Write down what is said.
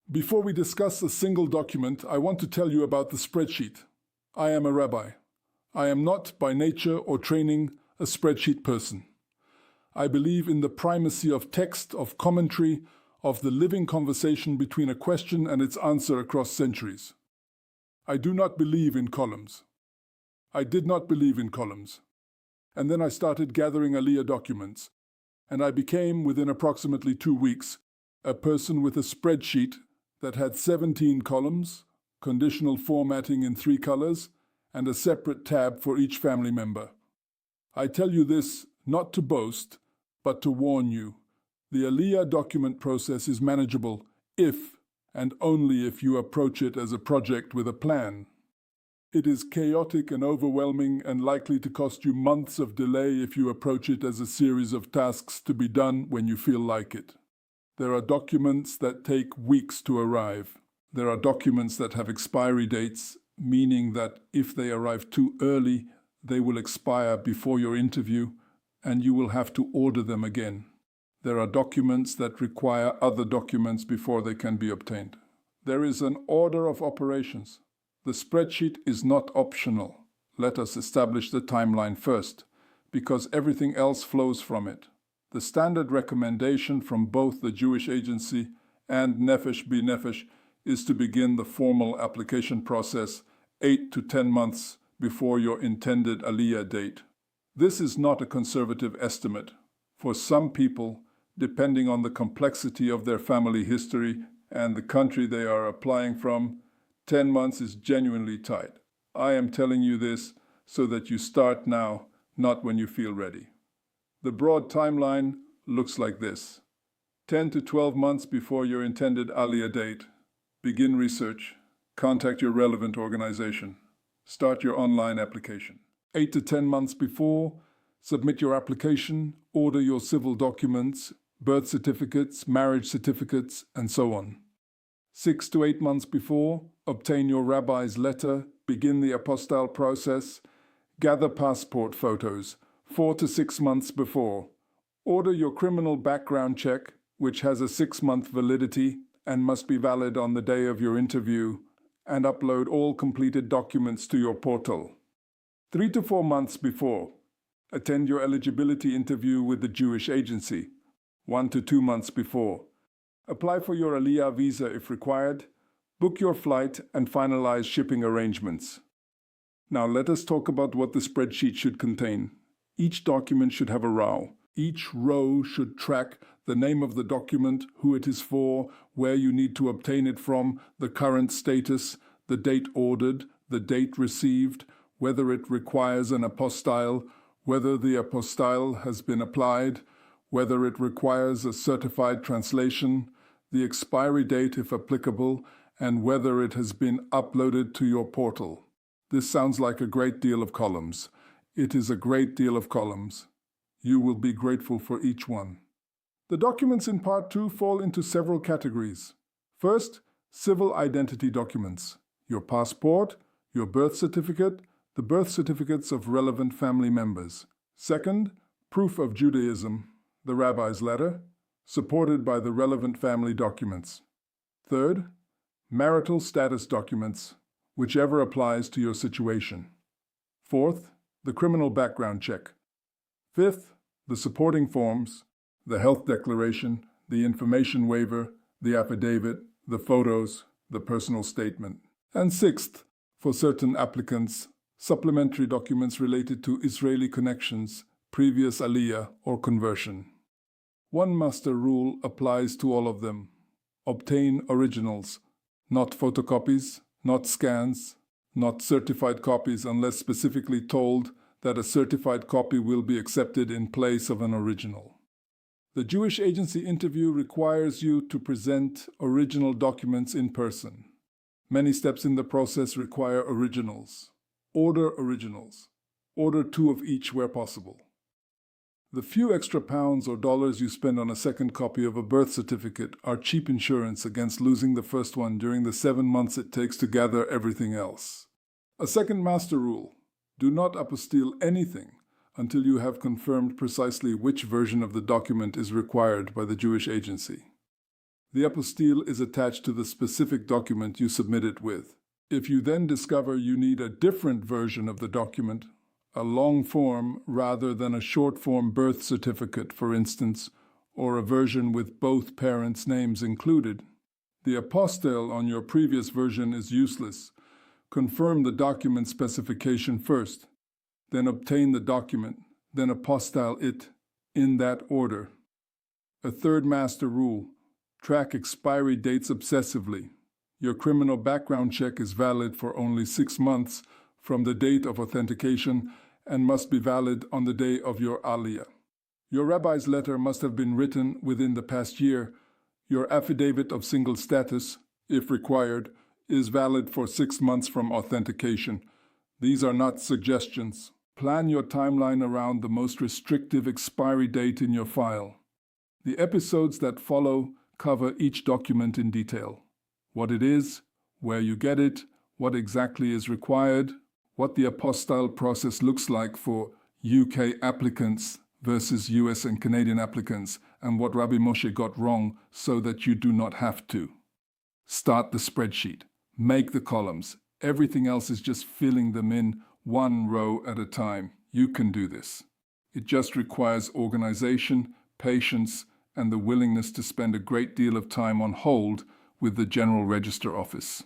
Before we discuss a single document, I want to tell you about the spreadsheet. I am a rabbi. I am not, by nature or training, a spreadsheet person. I believe in the primacy of text, of commentary, of the living conversation between a question and its answer across centuries. I do not believe in columns. I did not believe in columns. And then I started gathering Aliyah documents, and I became, within approximately 2 weeks, a person with a spreadsheet that had 17 columns, conditional formatting in 3 colors, and a separate tab for each family member. I tell you this not to boast, but to warn you. The Aliyah document process is manageable if and only if you approach it as a project with a plan. It is chaotic and overwhelming and likely to cost you months of delay if you approach it as a series of tasks to be done when you feel like it. There are documents that take weeks to arrive. There are documents that have expiry dates, meaning that if they arrive too early, they will expire before your interview, and you will have to order them again. There are documents that require other documents before they can be obtained. There is an order of operations. The spreadsheet is not optional. Let us establish the timeline first, because everything else flows from it. The standard recommendation from both the Jewish Agency and Nefesh B'Nefesh is to begin the formal application process 8 to 10 months before your intended Aliyah date. This is not a conservative estimate. For some people, depending on the complexity of their family history and the country they are applying from, 10 months is genuinely tight. I am telling you this so that you start now, not when you feel ready. The broad timeline looks like this. 10 to 12 months before your intended Aliyah date, begin research, contact your relevant organization, start your online application. 8 to 10 months before, submit your application, order your civil documents, birth certificates, marriage certificates, and so on. 6 to 8 months before, obtain your rabbi's letter, begin the apostille process, gather passport photos. 4 to 6 months before, order your criminal background check, which has a 6-month validity and must be valid on the day of your interview, and upload all completed documents to your portal. 3 to 4 months before, attend your eligibility interview with the Jewish Agency. 1 to 2 months before, apply for your Aliyah visa if required, book your flight, and finalize shipping arrangements. Now let us talk about what the spreadsheet should contain. Each document should have a row. Each row should track the name of the document, who it is for, where you need to obtain it from, the current status, the date ordered, the date received, whether it requires an apostille, whether the apostille has been applied, whether it requires a certified translation, the expiry date if applicable, and whether it has been uploaded to your portal. This sounds like a great deal of columns. It is a great deal of columns. You will be grateful for each one. The documents in Part 2 fall into several categories. First, civil identity documents. Your passport, your birth certificate, the birth certificates of relevant family members. Second, proof of Judaism, the rabbi's letter, supported by the relevant family documents. Third, marital status documents, whichever applies to your situation. Fourth, the criminal background check. Fifth, the supporting forms, the health declaration, the information waiver, the affidavit, the photos, the personal statement. And sixth, for certain applicants, supplementary documents related to Israeli connections, previous Aliyah, or conversion. One master rule applies to all of them. Obtain originals, not photocopies, not scans, not certified copies unless specifically told that a certified copy will be accepted in place of an original. The Jewish Agency interview requires you to present original documents in person. Many steps in the process require originals. Order originals. Order 2 of each where possible. The few extra pounds or dollars you spend on a second copy of a birth certificate are cheap insurance against losing the first one during the 7 months it takes to gather everything else. A second master rule: do not apostille anything until you have confirmed precisely which version of the document is required by the Jewish Agency. The apostille is attached to the specific document you submit it with. If you then discover you need a different version of the document, a long form rather than a short form birth certificate, for instance, or a version with both parents' names included, the apostille on your previous version is useless. Confirm the document specification first, then obtain the document, then apostille it, in that order. A third master rule: track expiry dates obsessively. Your criminal background check is valid for only 6 months from the date of authentication and must be valid on the day of your Aliyah. Your rabbi's letter must have been written within the past year. Your affidavit of single status, if required, is valid for 6 months from authentication. These are not suggestions. Plan your timeline around the most restrictive expiry date in your file. The episodes that follow cover each document in detail: what it is, where you get it, what exactly is required, what the apostille process looks like for UK applicants versus US and Canadian applicants, and what Rabbi Moshe got wrong so that you do not have to. Start the spreadsheet. Make the columns. Everything else is just filling them in one row at a time. You can do this. It just requires organization, patience, and the willingness to spend a great deal of time on hold with the General Register Office.